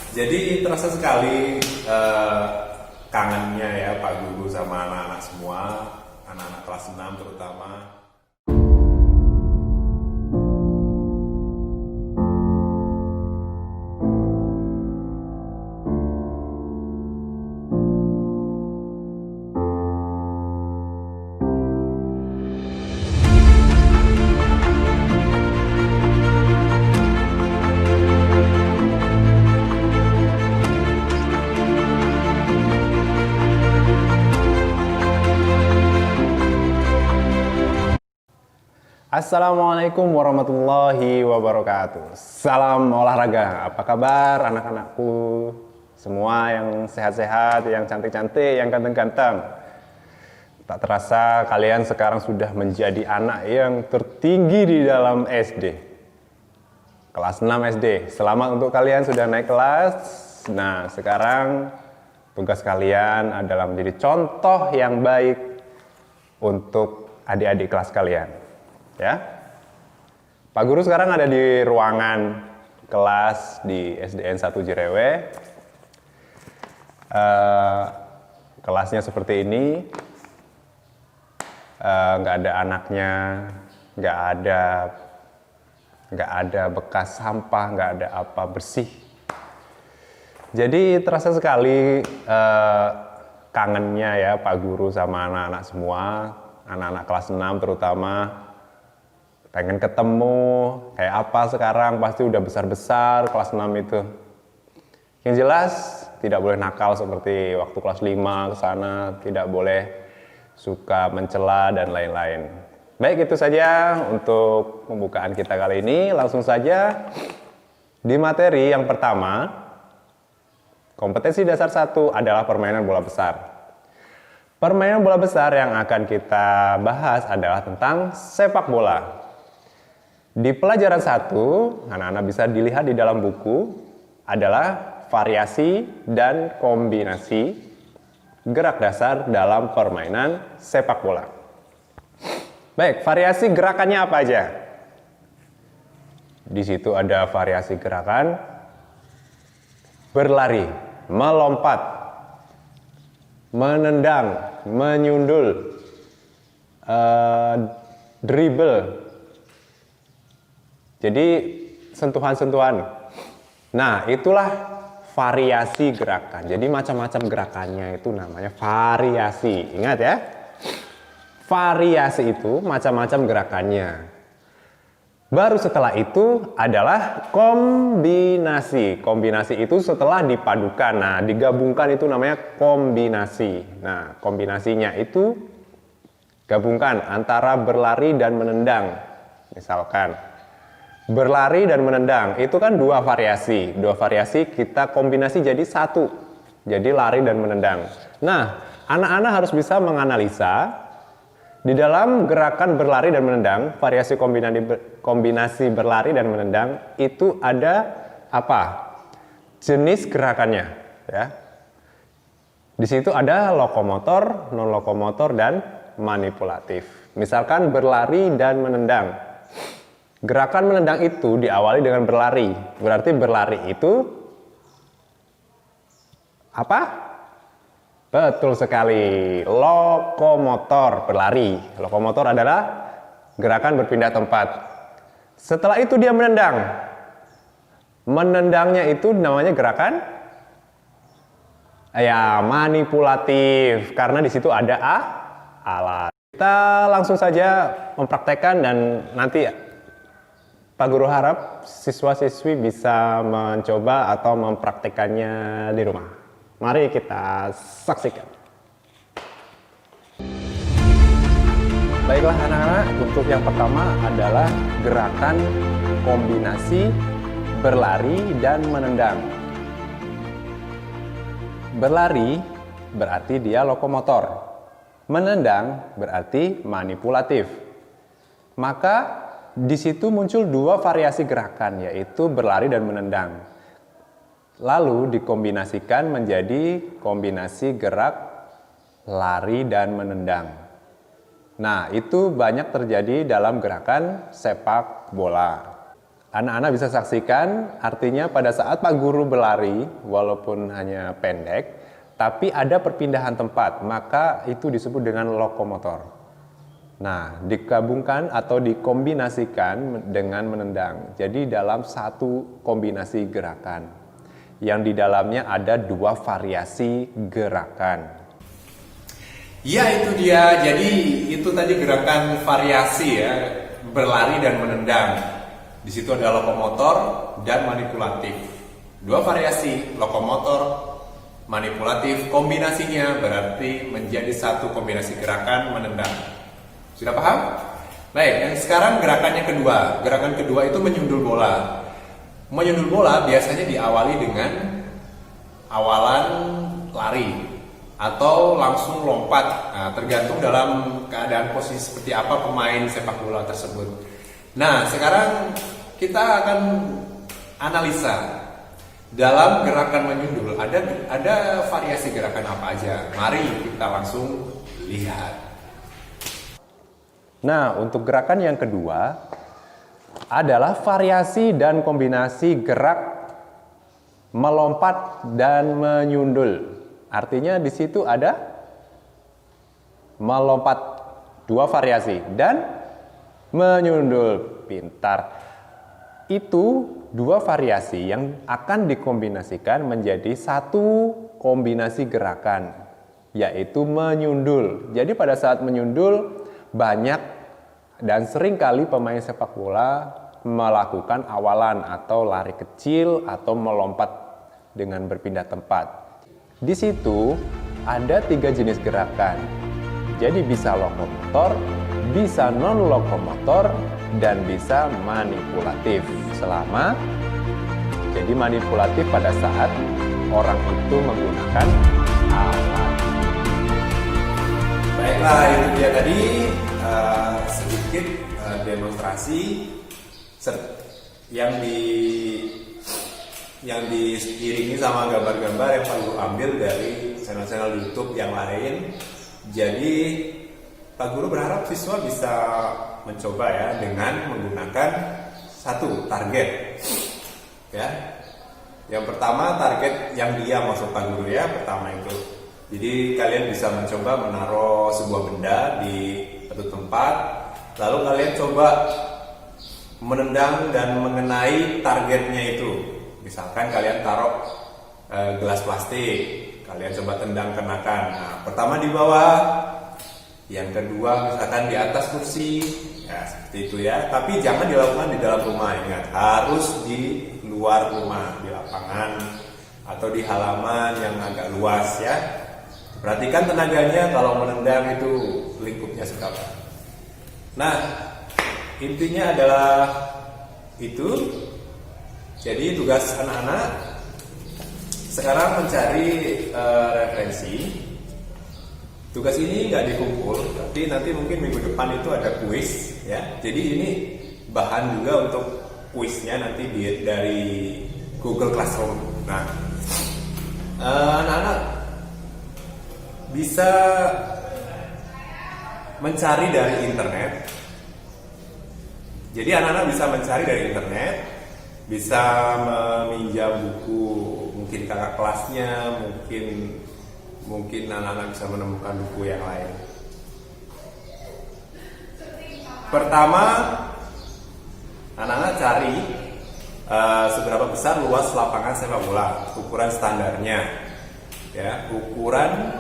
Jadi terasa sekali kangennya ya Pak Guru sama anak-anak semua, anak-anak kelas 6 terutama. Assalamualaikum warahmatullahi wabarakatuh. Salam olahraga. Apa kabar anak-anakku semua yang sehat-sehat, yang cantik-cantik, yang ganteng-ganteng? Tak terasa kalian sekarang sudah menjadi anak yang tertinggi di dalam SD. Kelas 6 SD. Selamat untuk kalian sudah naik kelas. Nah, sekarang tugas kalian adalah menjadi contoh yang baik untuk adik-adik kelas kalian. Ya, Pak Guru sekarang ada di ruangan kelas di SDN 1 Jerewe. Kelasnya seperti ini, nggak ada anaknya, nggak ada bekas sampah, nggak ada apa, bersih. Jadi terasa sekali kangennya ya Pak Guru sama anak-anak semua, anak-anak kelas 6 terutama. Pengen ketemu, kayak apa sekarang, pasti udah besar-besar kelas 6 itu. Yang jelas, tidak boleh nakal seperti waktu kelas 5 ke sana, tidak boleh suka mencela dan lain-lain. Baik, itu saja untuk pembukaan kita kali ini. Langsung saja di materi yang pertama, kompetensi dasar 1 adalah permainan bola besar. Permainan bola besar yang akan kita bahas adalah tentang sepak bola. Di pelajaran 1, anak-anak bisa dilihat di dalam buku adalah variasi dan kombinasi gerak dasar dalam permainan sepak bola. Baik, variasi gerakannya apa aja? Di situ ada variasi gerakan berlari, melompat, menendang, menyundul, dribble. Jadi sentuhan-sentuhan. Nah, itulah variasi gerakan. Jadi macam-macam gerakannya itu namanya variasi. Ingat ya. Variasi itu macam-macam gerakannya. Baru setelah itu adalah kombinasi. Kombinasi itu setelah dipadukan. Nah, digabungkan itu namanya kombinasi. Nah, kombinasinya itu gabungkan antara berlari dan menendang. Misalkan berlari dan menendang, itu kan dua variasi. Dua variasi kita kombinasi jadi satu. Jadi lari dan menendang. Nah, anak-anak harus bisa menganalisa di dalam gerakan berlari dan menendang, variasi kombinasi berlari dan menendang, itu ada apa? Jenis gerakannya. Ya. Di situ ada lokomotor, non-lokomotor, dan manipulatif. Misalkan berlari dan menendang. Gerakan menendang itu diawali dengan berlari. Berarti berlari itu apa? Betul sekali. Lokomotor, berlari. Lokomotor adalah gerakan berpindah tempat. Setelah itu dia menendang. Menendangnya itu namanya gerakan ya manipulatif karena di situ ada alat. Kita langsung saja mempraktekkan dan nanti Pak Guru harap siswa-siswi bisa mencoba atau mempraktekannya di rumah. Mari kita saksikan. Baiklah anak-anak, untuk yang pertama adalah gerakan kombinasi berlari dan menendang. Berlari berarti dia lokomotor. Menendang berarti manipulatif. Maka di situ muncul dua variasi gerakan, yaitu berlari dan menendang. Lalu dikombinasikan menjadi kombinasi gerak lari dan menendang. Nah, itu banyak terjadi dalam gerakan sepak bola. Anak-anak bisa saksikan, artinya pada saat Pak Guru berlari, walaupun hanya pendek, tapi ada perpindahan tempat, maka itu disebut dengan lokomotor. Nah, digabungkan atau dikombinasikan dengan menendang. Jadi dalam satu kombinasi gerakan, yang di dalamnya ada 2 variasi gerakan. Ya, itu dia. Jadi itu tadi gerakan variasi ya, berlari dan menendang. Di situ ada lokomotor dan manipulatif. 2 variasi, lokomotor, manipulatif, kombinasinya berarti menjadi satu kombinasi gerakan menendang. Sudah paham? Baik, yang sekarang gerakannya kedua. Gerakan kedua itu menyundul bola. Menyundul bola biasanya diawali dengan awalan lari atau langsung lompat. Nah, tergantung dalam keadaan posisi seperti apa pemain sepak bola tersebut. Nah, sekarang kita akan analisa dalam gerakan menyundul ada variasi gerakan apa aja. Mari kita langsung lihat. Nah, untuk gerakan yang kedua adalah variasi dan kombinasi gerak melompat dan menyundul. Artinya di situ ada melompat 2 variasi dan menyundul. Pintar. Itu 2 variasi yang akan dikombinasikan menjadi satu kombinasi gerakan, yaitu menyundul. Jadi pada saat menyundul, banyak dan sering kali pemain sepak bola melakukan awalan atau lari kecil atau melompat dengan berpindah tempat. Di situ ada 3 jenis gerakan. Jadi bisa lokomotor, bisa non-lokomotor, dan bisa manipulatif. Jadi manipulatif pada saat orang itu menggunakan alat. Baiklah, itu dia tadi sedikit demonstrasi yang diiringi sama gambar-gambar yang Pak Guru ambil dari channel-channel YouTube yang lain. Jadi Pak Guru berharap siswa bisa mencoba ya dengan menggunakan satu target. Ya. Yang pertama target yang dia maksud Pak Guru ya, pertama itu. Jadi kalian bisa mencoba menaruh sebuah benda di satu tempat, lalu kalian coba menendang dan mengenai targetnya itu. Misalkan kalian taruh gelas plastik, kalian coba tendang kenakan. Nah, pertama di bawah, yang kedua misalkan di atas kursi, ya seperti itu ya. Tapi jangan dilakukan di dalam rumah, ingat harus di luar rumah, di lapangan atau di halaman yang agak luas ya. Perhatikan tenaganya kalau menendang itu lingkupnya seberapa. Nah, intinya adalah itu. Jadi tugas anak-anak sekarang mencari referensi. Tugas ini nggak dikumpul, tapi nanti mungkin minggu depan itu ada kuis ya. Jadi ini bahan juga untuk kuisnya nanti dari Google Classroom. Nah, anak-anak bisa mencari dari internet. Jadi anak-anak bisa mencari dari internet, bisa meminjam buku, mungkin kakak kelasnya, mungkin anak-anak bisa menemukan buku yang lain. Pertama, anak-anak cari seberapa besar luas lapangan sepak bola, ukuran standarnya, ya, ukuran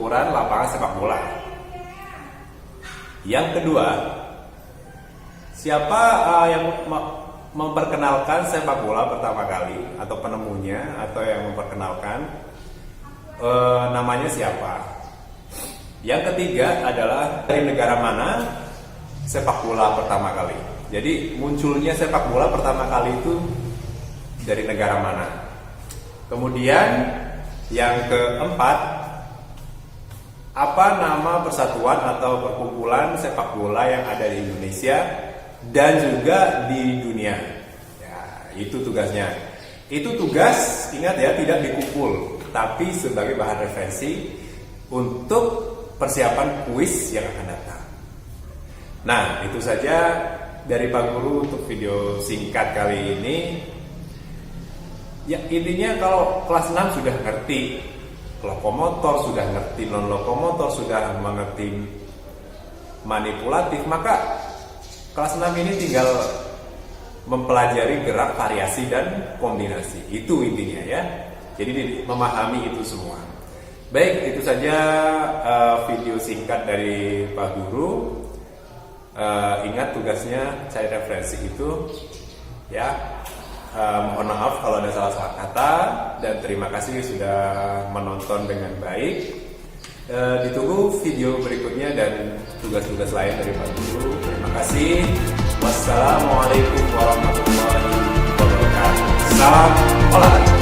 lapangan sepak bola. Yang kedua, siapa yang memperkenalkan sepak bola pertama kali atau penemunya atau yang memperkenalkan, namanya siapa. Yang ketiga adalah dari negara mana sepak bola pertama kali. Jadi munculnya sepak bola pertama kali itu dari negara mana. Kemudian yang keempat, apa nama persatuan atau perkumpulan sepak bola yang ada di Indonesia dan juga di dunia. Ya, itu tugasnya. Itu tugas, ingat ya, tidak dikumpul, tapi sebagai bahan referensi untuk persiapan kuis yang akan datang. Nah, itu saja dari Pak Guru untuk video singkat kali ini. Ya intinya kalau kelas 6 sudah ngerti lokomotor, sudah ngerti non lokomotor, sudah mengerti manipulatif, maka kelas 6 ini tinggal mempelajari gerak, variasi, dan kombinasi. Itu intinya ya. Jadi memahami itu semua. Baik, itu saja video singkat dari Pak Guru. Ingat tugasnya cari referensi itu ya. Mohon maaf kalau ada salah-salah kata, dan terima kasih sudah menonton dengan baik. Ditunggu video berikutnya dan tugas-tugas lain dari Pak Guru. Terima kasih. Wassalamualaikum warahmatullahi wabarakatuh. Salam olahraga.